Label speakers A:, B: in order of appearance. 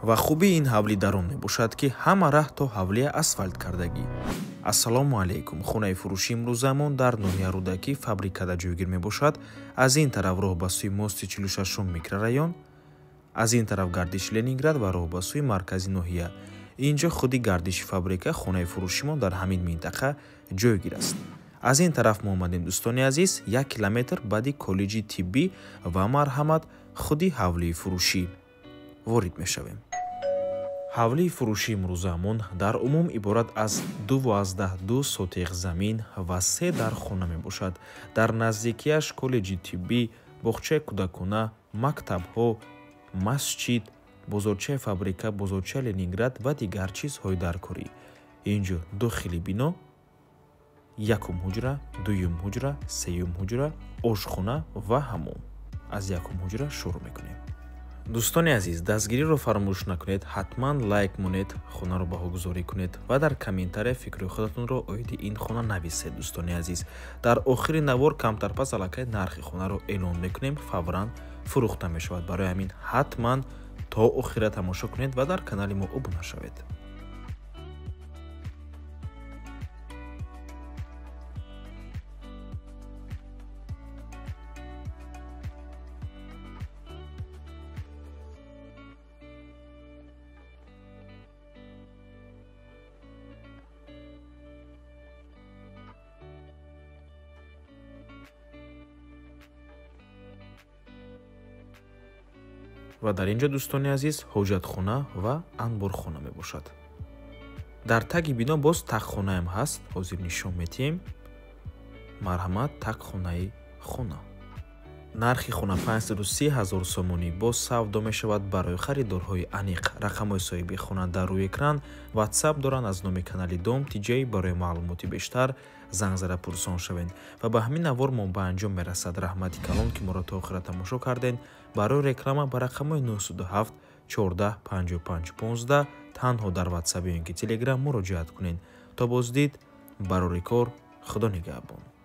A: ва хуби ин ҳавли дар он мебошад ки ҳама раҳ то ҳавлия асфальт кардагӣ. ассалому алайкум. Хонаи фурӯши имрӯзамон дар ноҳияи Рӯдакӣ фабрикада ҷойгир мебошад. Аз ин тараф роҳ ба сӯи мости 46 микрорайон, аз ин тараф гардиши Ленинград ва роҳ ба сӯи маркази ноҳия. инҷо худи гардиши фабрика, хонаи фурӯшимон дар ҳамин минтақа ҷойгир аст. аз ин тараф мо омадем дӯстони азиз, 1 километр баъди коллеҷи тиббӣ ва марҳамат худи ҳавлии фурӯшӣ ворид мешавем. ҳавлии фурӯши имрӯзамон дар умум иборат аз 12 сотиқ замин ва 3 дар хона мебошад. дар наздикияш коллеҷи тиббӣ, боғчаи кӯдакона, мактабҳо, масҷид, бозорчаи фабрика, бозорчаи Ленинград ва дигар чизҳои даркорӣ. инҷо дохили бино 1 ҳуҷра, 2 ҳуҷра, 3 ҳуҷра, ошхона ва ҳаммом. аз 1 ҳуҷра шурӯъ мекунем. дӯстони азиз, дастгириро фаромӯш накунед, ҳатман лайк монед, хонаро баҳогузорӣ кунед ва дар комментария фикри худатонро оиди ин хона нависед. дӯстони азиз, дар охири навор камтар пас аллакай нархи хонаро эълон мекунем, фавран фурӯхта мешавад. барои ҳамин ҳатман то охира тамошо кунед ва дар канали мо обуна шавед. ва дар инҷо дӯстони азиз ҳоҷатхона ва анборхона мебошад. дар таги бино боз таххонаам ҳаст, ҳозир нишон медиҳем. марҳамат, тагхонаи хона. нархи хона 530 000 сомонӣ боз савдо мешавад барои харидорҳои аниқ. рақамҳои соҳиби хона дар рӯи экран ватсап доранд. аз номи канали Дом Тиҷей барои маълумоти бештар занг зада пурсон шавед. ва ба ҳамин навор мо ба анҷом мерасад. раҳмати калон ки моро то охира тамошо карден. барои реклама ба рақамҳои 907 14 55 15 танҳо дар ватсап ё ин ки телеграм муроҷиат кунед. то боздид, барори кор, худо нигаҳбон.